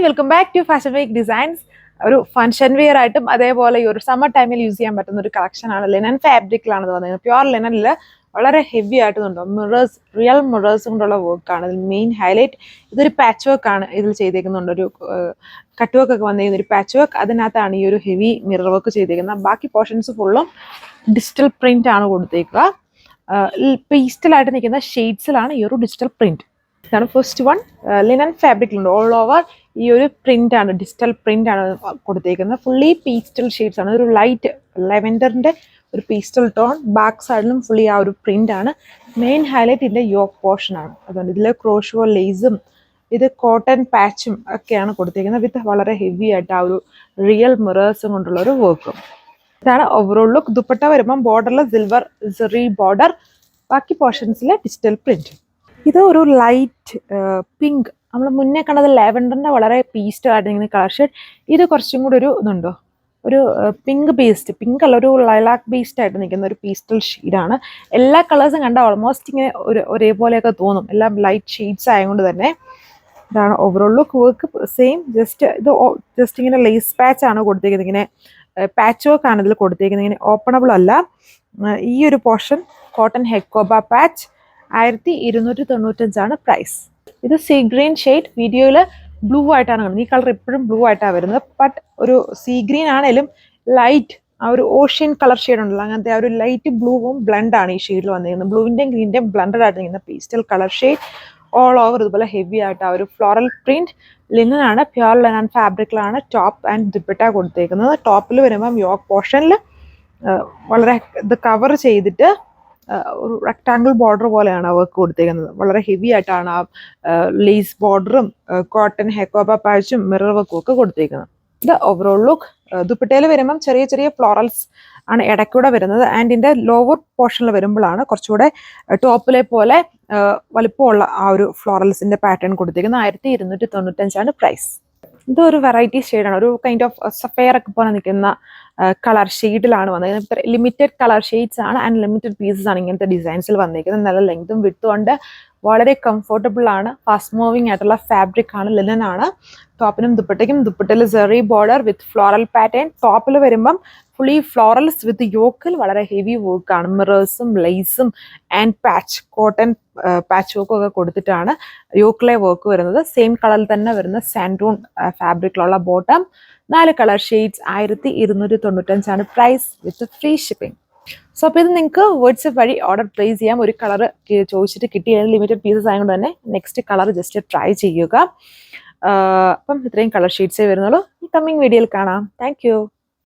Welcome back to fashion week designs. ഒരു function wear ആയിട്ടും അതേപോലെ ഈ ഒരു സമ്മർ ടൈമിൽ യൂസ് ചെയ്യാൻ പറ്റുന്ന ഒരു കളക്ഷൻ ആണ്. ലിനൻ ഫാബ്രിക്കിലാണ് വന്നത്. പ്യുവർ ലിനനിൽ വളരെ ഹെവി ആയിട്ടുണ്ടോ മിറേഴ്സ്, റിയൽ മിറേഴ്സ് കൊണ്ടുള്ള വർക്കാണ് ഇതിൽ മെയിൻ ഹൈലൈറ്റ്. ഇതൊരു പാച്ച് വർക്ക് ആണ് ഇതിൽ ചെയ്തേക്കുന്നുണ്ട്. ഒരു കട്ട് വർക്ക് ഒക്കെ വന്നിരിക്കുന്ന ഒരു പാച്ച് വർക്ക്, അതിനകത്താണ് ഈ ഒരു ഹെവി മിറർ വർക്ക് ചെയ്തേക്കുന്നത്. ബാക്കി പോർഷൻസ് ഫുള്ളും ഡിജിറ്റൽ പ്രിന്റ് ആണ് കൊടുത്തേക്കുക. പേസ്റ്റലായിട്ട് നിൽക്കുന്ന ഷെയ്ഡ്സിലാണ് ഈ ഒരു ഡിജിറ്റൽ പ്രിന്റ്. ഇതാണ് ഫസ്റ്റ് വൺ. ലിനൻ ഫാബ്രിക്കിലുണ്ട്. ഓൾ ഓവർ ഈ ഒരു പ്രിന്റ് ആണ്, ഡിജിറ്റൽ പ്രിന്റ് ആണ് കൊടുത്തേക്കുന്നത്. ഫുള്ളി പീസ്റ്റൽ ഷെയ്ഡ്സ് ആണ്. ഒരു ലൈറ്റ് ലെവൻഡറിന്റെ ഒരു പീസ്റ്റൽ ടോൺ. ബാക്ക് സൈഡിലും ഫുള്ളി ആ ഒരു പ്രിന്റ് ആണ്. മെയിൻ ഹൈലൈറ്റ് ഇതിന്റെ യോക്ക് പോർഷൻ ആണ്. അതുകൊണ്ട് ഇതിലെ ക്രോഷോ ലേസും ഇത് കോട്ടൺ പാച്ചും ഒക്കെയാണ് കൊടുത്തേക്കുന്നത്. വിത്ത് വളരെ ഹെവി ആയിട്ട് ആ ഒരു റിയൽ മിറേഴ്സും കൊണ്ടുള്ള ഒരു വർക്കും. ഇതാണ് ഓവറോൾ ലുക്ക്. ദുപ്പട്ട വരുമ്പം ബോർഡറിൽ സിൽവർ സെറി ബോർഡർ, ബാക്കി പോർഷൻസിലെ ഡിജിറ്റൽ പ്രിന്റ്. ഇത് ഒരു ലൈറ്റ് പിങ്ക്. നമ്മൾ മുന്നേ കണ്ടത് ലാവൻഡറിന്റെ വളരെ പീസ്റ്റൽ ആയിട്ട് ഇങ്ങനെ കളർ ഷെയ്ഡ്. ഇത് കുറച്ചും കൂടി ഒരു ഇതുണ്ടോ, ഒരു പിങ്ക് ബേസ്ഡ്, പിങ്ക് അല്ല, ഒരു ലൈലാക്ക് ബേസ്ഡ് ആയിട്ട് നിൽക്കുന്ന ഒരു പീസ്റ്റൽ ഷെയ്ഡാണ്. എല്ലാ കളേഴ്സും കണ്ടാൽ ഓൾമോസ്റ്റ് ഇങ്ങനെ ഒരേപോലെയൊക്കെ തോന്നും, എല്ലാം ലൈറ്റ് ഷെയ്ഡ്സ് ആയതുകൊണ്ട് തന്നെ. ഇതാണ് overall look. Work same, just ഇങ്ങനെ ലേസ് പാച്ച് ആണ് കൊടുത്തേക്കുന്നത്. ഇങ്ങനെ പാച്ച് വർക്ക് ആണ് ഇതിൽ കൊടുത്തേക്കുന്നത്. ഇങ്ങനെ ഓപ്പണബിൾ അല്ല. ഈ ഒരു portion cotton Hakoba patch 1295 price. ഇത് സീ ഗ്രീൻ ഷെയ്ഡ്. വീഡിയോയിൽ ബ്ലൂ ആയിട്ടാണ് കാണുന്നത്. ഈ കളർ എപ്പോഴും ബ്ലൂ ആയിട്ടാണ് വരുന്നത്. ബട്ട് ഒരു സീ ഗ്രീൻ ആണെങ്കിലും ലൈറ്റ് ആ ഒരു ഓഷ്യൻ കളർ ഷെയ്ഡ് ഉണ്ടല്ലോ, അങ്ങനത്തെ ആ ഒരു ലൈറ്റ് ബ്ലൂവും ബ്ലണ്ട് ആണ് ഈ ഷെയ്ഡിൽ വന്നിരിക്കുന്നത്. ബ്ലൂവിൻ്റെയും ഗ്രീൻ്റെയും ബ്ലണ്ടഡ് ആയിട്ട് നിൽക്കുന്ന pastel colour shade. All over ഇതുപോലെ ഹെവി ആയിട്ട് ആ ഒരു ഫ്ലോറൽ പ്രിന്റ്. ലിനൻ ആണ്, പ്യുവർ ലിനൻ ഫാബ്രിക്കിലാണ് ടോപ്പ് ആൻഡ് ദുപ്പട്ട കൊടുത്തേക്കുന്നത്. ടോപ്പിൽ വരുമ്പം യോക്ക് പോർഷനിൽ വളരെ ഇത് കവർ ചെയ്തിട്ട് ഒരു റെക്ടാങ്കിൾ ബോർഡർ പോലെയാണ് വർക്ക് കൊടുത്തേക്കുന്നത്. വളരെ ഹെവി ആയിട്ടാണ് ആ ലേസ് ബോർഡറും കോട്ടൺ ഹെക്കോബ പാച്ചും മിറർ വർക്കും ഒക്കെ കൊടുത്തേക്കുന്നത്. ഇത് ഓവറോൾ ലുക്ക്. ദുപ്പട്ടയിൽ വരുമ്പം ചെറിയ ചെറിയ ഫ്ലോറൽസ് ആണ് ഇടയ്ക്കൂടെ വരുന്നത്. ആൻഡ് ഇതിൻ്റെ ലോവർ പോർഷനിൽ വരുമ്പോഴാണ് കുറച്ചുകൂടെ ടോപ്പിലെ പോലെ വലുപ്പമുള്ള ആ ഒരു ഫ്ലോറൽസിന്റെ പാറ്റേൺ കൊടുത്തേക്കുന്നത്. 1295 പ്രൈസ്. ഇതൊരു വെറൈറ്റി ഷെയ്ഡാണ്. ഒരു കൈൻഡ് ഓഫ് സഫയർ ഒക്കെ പോലെ നിൽക്കുന്ന കളർ ഷെയ്ഡിലാണ് വന്നിരിക്കുന്നത്. ലിമിറ്റഡ് കളർ ഷെയ്ഡ്സ് ആണ് ആൻഡ് ലിമിറ്റഡ് പീസസ് ആണ് ഇങ്ങനത്തെ ഡിസൈൻസിൽ വന്നിരിക്കുന്നത്. നല്ല ലെങ്തും വിഡ്ത്തും ഉണ്ട്. വളരെ കംഫർട്ടബിൾ ആണ്. ഫാസ്റ്റ് മൂവിങ് ആയിട്ടുള്ള ഫാബ്രിക് ആണ്. ലിനൻ ആണ്. ടോപ്പിനും ദുപ്പട്ടയ്ക്കും. ദുപ്പട്ടയിൽ സെറി ബോർഡർ വിത്ത് ഫ്ലോറൽ പാറ്റേൺ. ടോപ്പിൽ വരുമ്പം ഫുള്ളി ഫ്ലോറൽസ് വിത്ത് യോക്കിൽ വളരെ ഹെവി വർക്കാണ്. മിറേഴ്സും ലേസും ആൻഡ് പാച്ച്, കോട്ടൺ പാച്ച് വർക്കും ഒക്കെ കൊടുത്തിട്ടാണ് യോക്കിലെ വർക്ക് വരുന്നത്. സെയിം കളറിൽ തന്നെ വരുന്ന സാൻഡൂൺ ഫാബ്രിക്കിലുള്ള bottom. 4 colour shades. 1295 price with free shipping. So അപ്പോൾ ഇത് നിങ്ങൾക്ക് വാട്സ്ആപ്പ് വഴി ഓർഡർ പ്ലേസ് ചെയ്യാം. ഒരു കളർ ചോദിച്ചിട്ട് കിട്ടിയാൽ ലിമിറ്റഡ് പീസസ് ആയതുകൊണ്ട് തന്നെ നെക്സ്റ്റ് കളർ ജസ്റ്റ് ട്രൈ ചെയ്യുക. അപ്പം ഇത്രയും കളർ ഷെയ്ഡ്സേ വരുന്നുള്ളൂ. ഈ കമ്മിങ് വീഡിയോയിൽ കാണാം. Thank you.